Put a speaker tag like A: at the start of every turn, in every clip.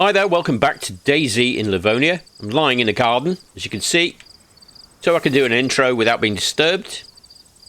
A: Hi there, welcome back to DayZ in Livonia. I'm lying in the garden, as you can see, so I can do an intro without being disturbed.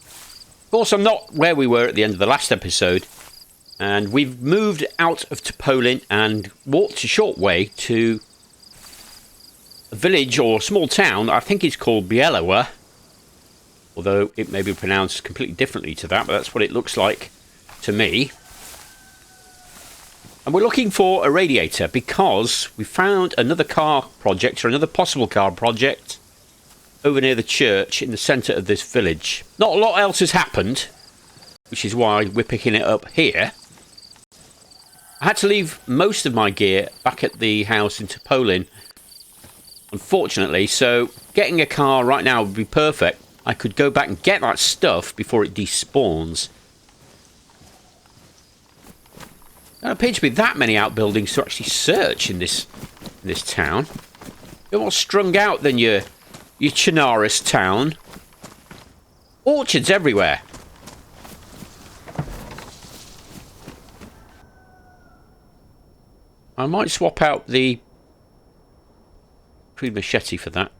A: Of course, I'm not where we were at the end of the last episode, and we've moved out of Topolin and walked a short way to a village or small town. I think it's called Bielowa, although it may be pronounced completely differently to that, but that's what it looks like to me. And we're looking for a radiator because we found another car project, or another possible car project, over near the church in the centre of this village. Not a lot else has happened, which is why we're picking it up here. I had to leave most of my gear back at the house in Topolin, unfortunately, so getting a car right now would be perfect. I could go back and get that stuff before it despawns. There don't appear to be that many outbuildings to actually search in this town. You're more strung out than your Chinaris town. Orchards everywhere. I might swap out the crude machete for that.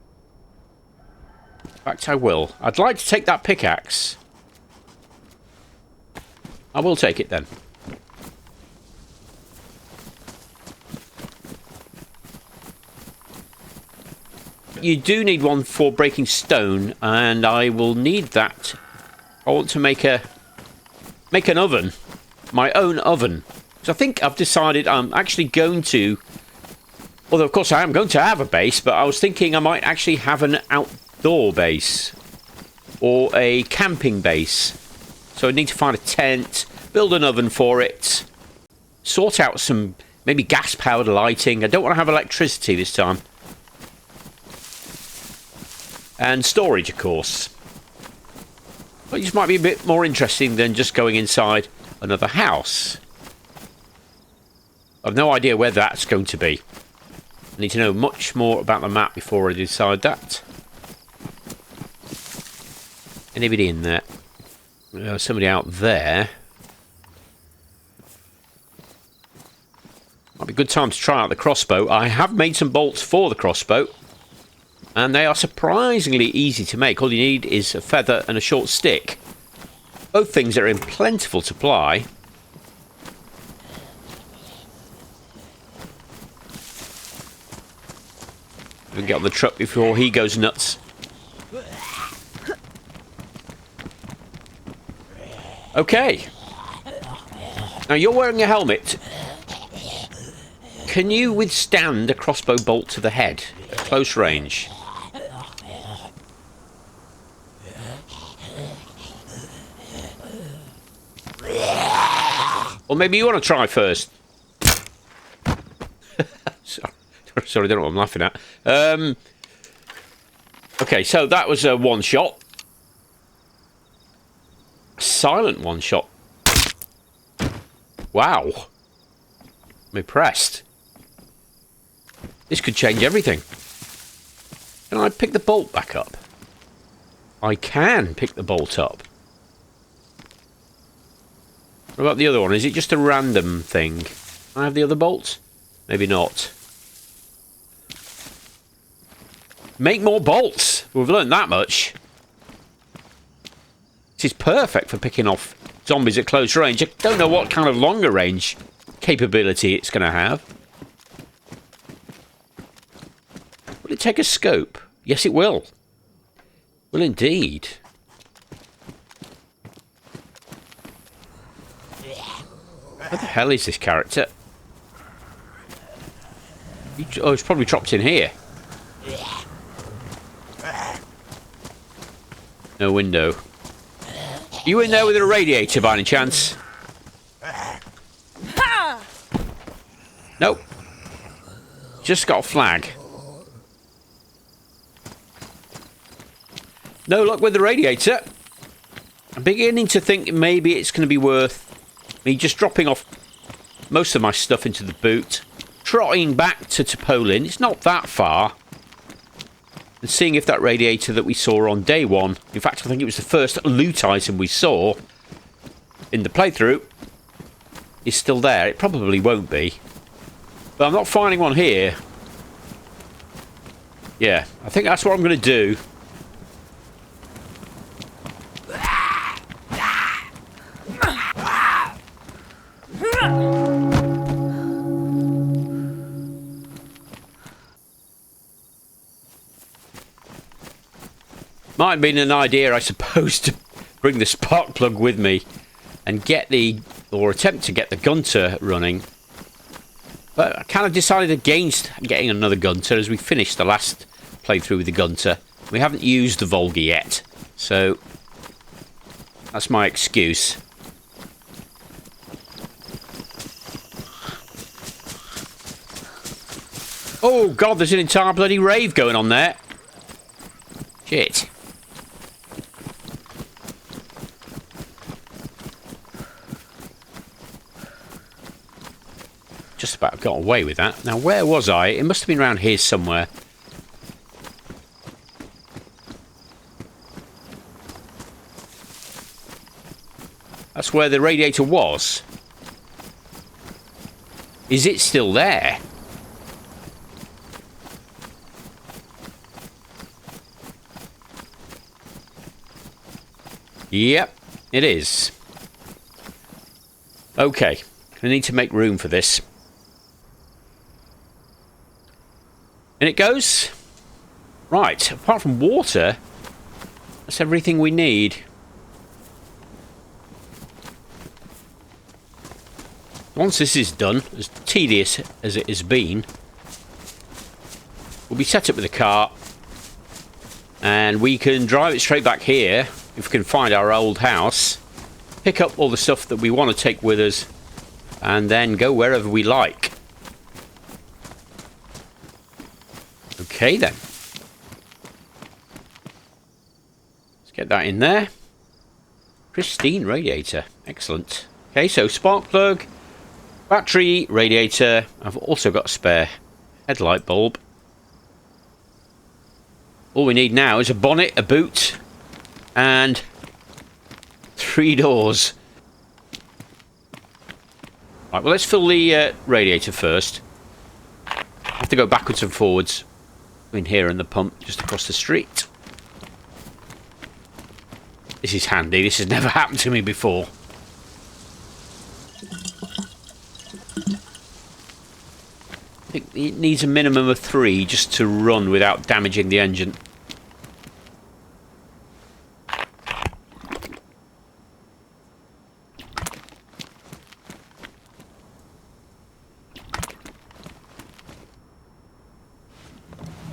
A: In fact, I will. I'd like to take that pickaxe. I will take it then. You do need one for breaking stone, and I will need that. I want to make an oven, my own oven. So I think I've decided I'm actually going to, although of course I am going to have a base, but I was thinking I might actually have an outdoor base or a camping base. So I need to find a tent, build an oven for it, sort out some maybe gas-powered lighting. I don't want to have electricity this time. And storage, of course. But this might be a bit more interesting than just going inside another house. I've no idea where that's going to be. I need to know much more about the map before I decide that. Anybody in there? Somebody out there. Might be a good time to try out the crossbow. I have made some bolts for the crossbow, and they are surprisingly easy to make. All you need is a feather and a short stick. Both things are in plentiful supply. We can get on the truck before he goes nuts. Okay. Now you're wearing a helmet. Can you withstand a crossbow bolt to the head at close range? Or maybe you want to try first. Sorry, I don't know what I'm laughing at. Okay, so that was a one shot. A silent one shot. Wow. I'm impressed. This could change everything. Can I pick the bolt back up? I can pick the bolt up. What about the other one? Is it just a random thing? Can I have the other bolts? Maybe not. Make more bolts! We've learned that much. This is perfect for picking off zombies at close range. I don't know what kind of longer range capability it's going to have. Will it take a scope? Yes, it will. Will indeed. Where the hell is this character? Oh, he's probably dropped in here. No window. Are you in there with a radiator by any chance? Nope. Just got a flag. No luck with the radiator. I'm beginning to think maybe it's going to be worth me just dropping off most of my stuff into the boot, trotting back to Topolin. It's not that far. And seeing if that radiator that we saw on day one, in fact I think it was the first loot item we saw in the playthrough, is still there. It probably won't be. But I'm not finding one here. Yeah, I think that's what I'm going to do. Might have been an idea, I suppose, to bring the spark plug with me and get the, or attempt to get the gunter running. But I kind of decided against getting another gunter as we finished the last playthrough with the gunter. We haven't used the Volga yet, so that's my excuse. Oh god, there's an entire bloody rave going on there. Shit. Just about got away with that. Now, where was I? It must have been around here somewhere. That's where the radiator was. Is it still there? Yep, it is. Okay, I need to make room for this. And it goes. Right, apart from water, that's everything we need. Once this is done, as tedious as it has been, we'll be set up with a car and we can drive it straight back here if we can find our old house, pick up all the stuff that we want to take with us, and then go wherever we like. Okay then. Let's get that in there. Pristine radiator. Excellent. Okay, so spark plug, battery, radiator. I've also got a spare headlight bulb. All we need now is a bonnet, a boot, and 3 doors. Right, well, let's fill the radiator first. I have to go backwards and forwards between here and the pump just across the street. This is handy. This has never happened to me before. I think it needs a minimum of 3 just to run without damaging the engine.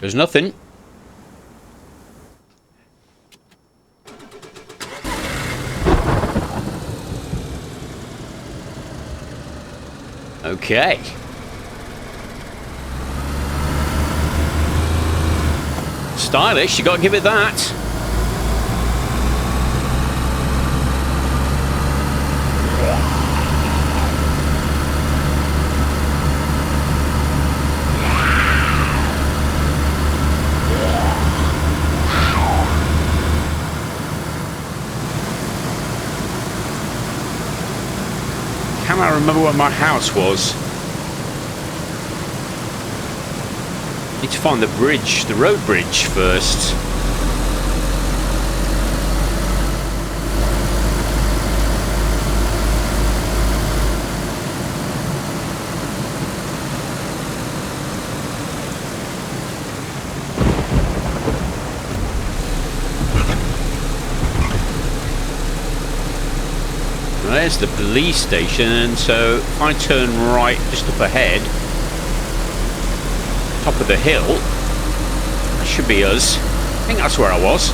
A: There's nothing. Okay. Stylish, you gotta give it that. I remember where my house was. Need to find the bridge, the road bridge first. There's the police station, and so if I turn right just up ahead, top of the hill, that should be us. I think that's where I was.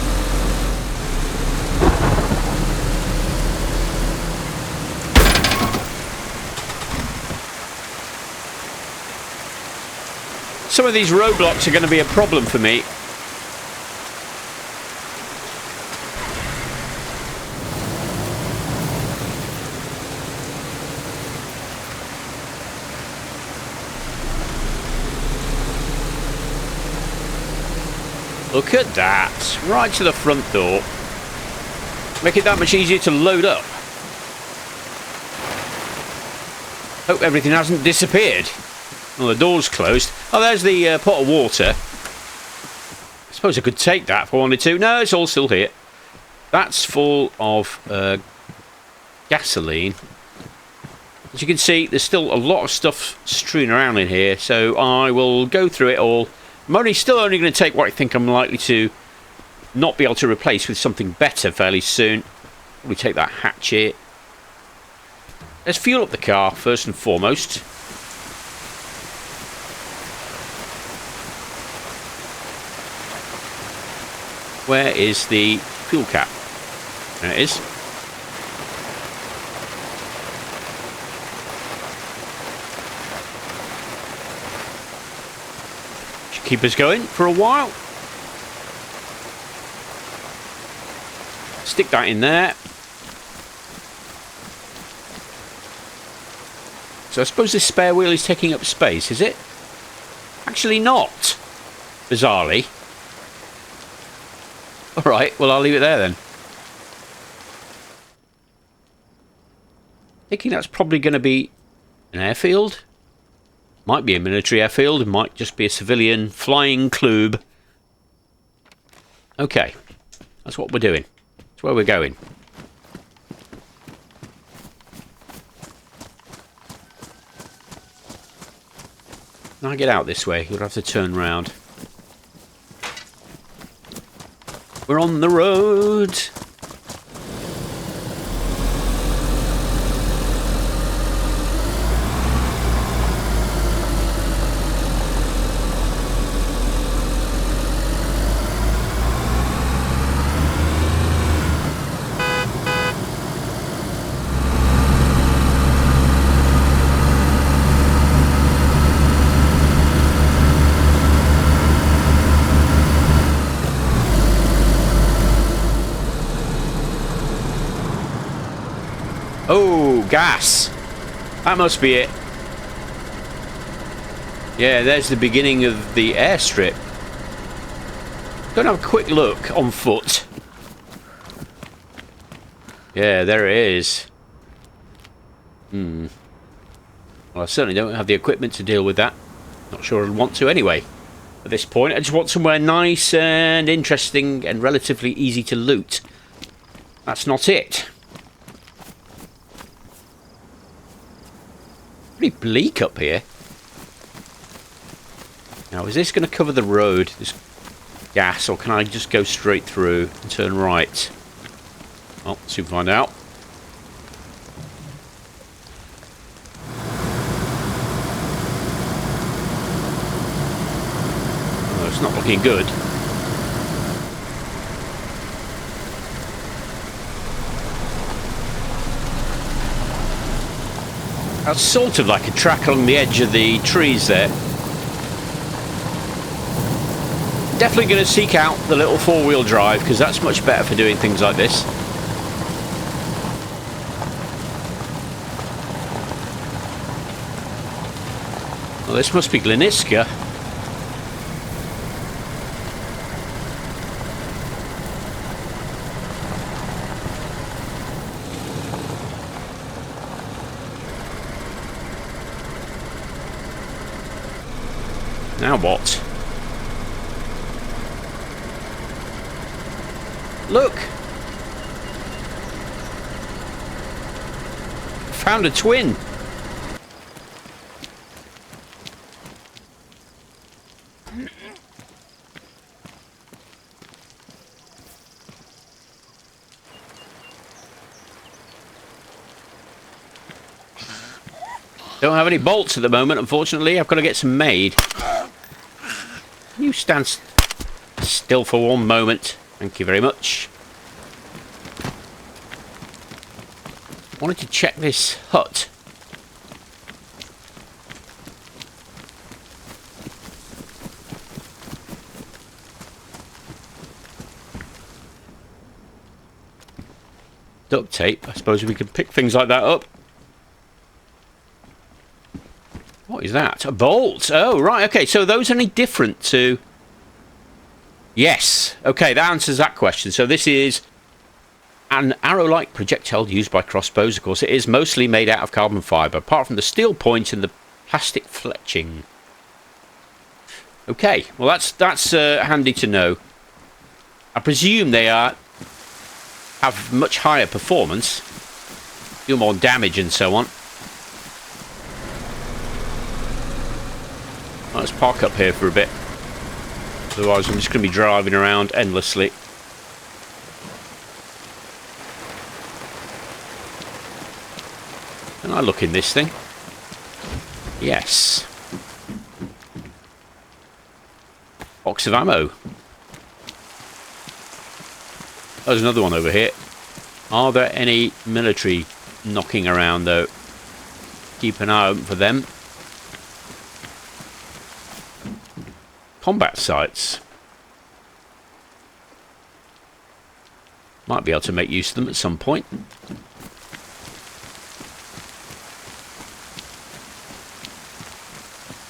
A: Some of these roadblocks are going to be a problem for me. Look at that, right to the front door. Make it that much easier to load up. Hope everything hasn't disappeared. Well, the door's closed. Oh, there's the pot of water. I suppose I could take that if I wanted to. No, it's all still here. That's full of gasoline. As you can see, there's still a lot of stuff strewn around in here, so I will go through it all. I'm still only going to take what I think I'm likely to not be able to replace with something better fairly soon. We take that hatchet. Let's fuel up the car first and foremost. Where is the fuel cap? There it is. Should keep us going for a while. Stick that in there. So I suppose this spare wheel is taking up space, is it? Actually not. Bizarrely. Alright, well I'll leave it there then. Thinking that's probably going to be an airfield. Might be a military airfield. It might just be a civilian flying club. Okay. That's what we're doing. That's where we're going. Now I get out this way, you'll have to turn round. We're on the road. Oh, gas. That must be it. Yeah, there's the beginning of the airstrip. Go and have a quick look on foot. Yeah, there it is. Well, I certainly don't have the equipment to deal with that. Not sure I'd want to anyway. At this point, I just want somewhere nice and interesting and relatively easy to loot. That's not it. Pretty bleak up here. Now, is this going to cover the road, this gas, or can I just go straight through and turn right? Well, soon find out. Oh, it's not looking good. That's sort of like a track along the edge of the trees there. Definitely going to seek out the little four-wheel drive because that's much better for doing things like this. Well, this must be Gleniska. Now what? Look! Found a twin! Don't have any bolts at the moment, unfortunately. I've got to get some made. You stand still for one moment. Thank you very much. I wanted to check this hut. Duct tape. I suppose we could pick things like that up. What is that? A bolt. Oh, right. Okay, so are those any different to... Yes. Okay, that answers that question. So this is an arrow-like projectile used by crossbows. Of course, it is mostly made out of carbon fibre. Apart from the steel point and the Plastic fletching. Okay, well that's handy to know. I presume they have much higher performance, do more damage and so on. Let's park up here for a bit. Otherwise I'm just going to be driving around endlessly. Can I look in this thing? Yes. Box of ammo. There's another one over here. Are there any military knocking around though? Keep an eye open for them. Combat sites. Might be able to make use of them at some point.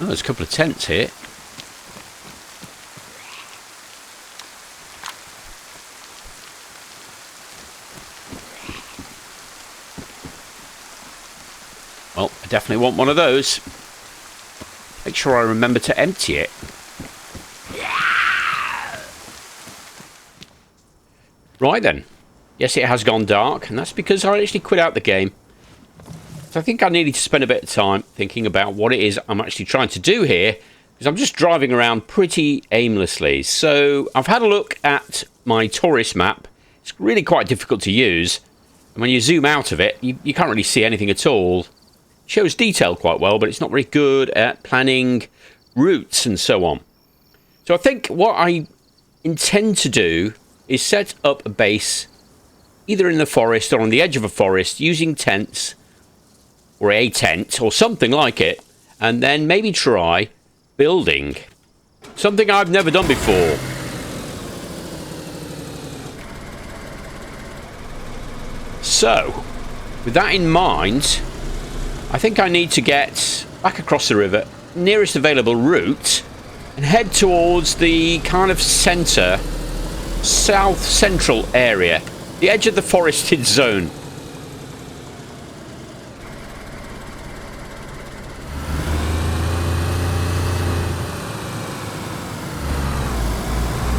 A: Oh, there's a couple of tents here. Well, I definitely want one of those. Make sure I remember to empty it. Right then. Yes, it has gone dark, and that's because I actually quit out the game. So I think I needed to spend a bit of time thinking about what it is I'm actually trying to do here, because I'm just driving around pretty aimlessly. So I've had a look at my tourist map. It's really quite difficult to use. And when you zoom out of it, you can't really see anything at all. It shows detail quite well, but it's not very good at planning routes and so on. So I think what I intend to do is set up a base either in the forest or on the edge of a forest using tents, or a tent, or something like it, and then maybe try building. Something I've never done before. So, with that in mind, I think I need to get back across the river, nearest available route, and head towards the kind of centre, south central area, the edge of the forested zone.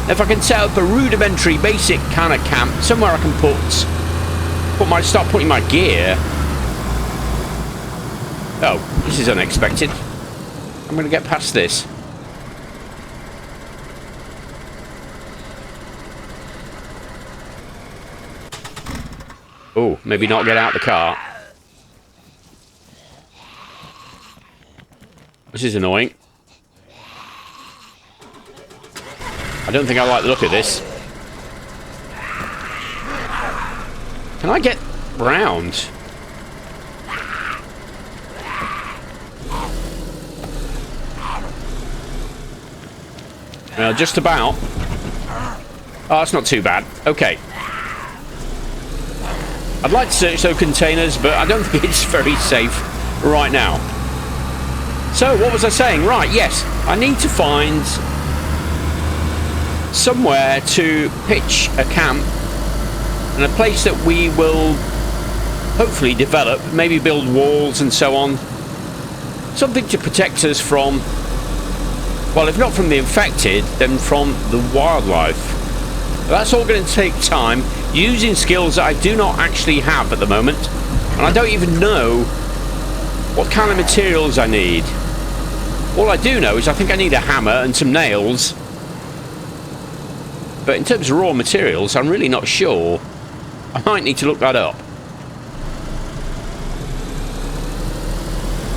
A: If I can set up a rudimentary basic kind of camp, somewhere I can start putting my gear. Oh, this is unexpected. I'm going to get past this. Oh, maybe not get out the car. This is annoying. I don't think I like the look of this. Can I get round? Just about. Oh, that's not too bad. Okay. I'd like to search those containers, but I don't think it's very safe right now. So, what was I saying? Right, yes. I need to find somewhere to pitch a camp and a place that we will hopefully develop, maybe build walls and so on. Something to protect us from, well, if not from the infected, then from the wildlife. That's all going to take time, using skills that I do not actually have at the moment, and I don't even know what kind of materials I need. All I do know is I think I need a hammer and some nails, but in terms of raw materials, I'm really not sure. I might need to look that up.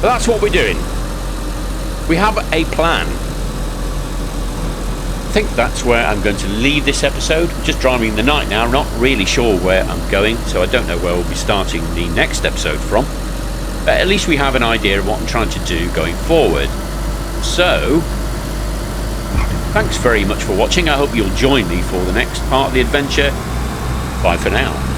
A: But that's what we're doing. We have a plan. I think that's where I'm going to leave this episode. I'm just driving in the night now. I'm not really sure where I'm going, so I don't know where we'll be starting the next episode from. But at least we have an idea of what I'm trying to do going forward. So, thanks very much for watching. I hope you'll join me for the next part of the adventure. Bye for now.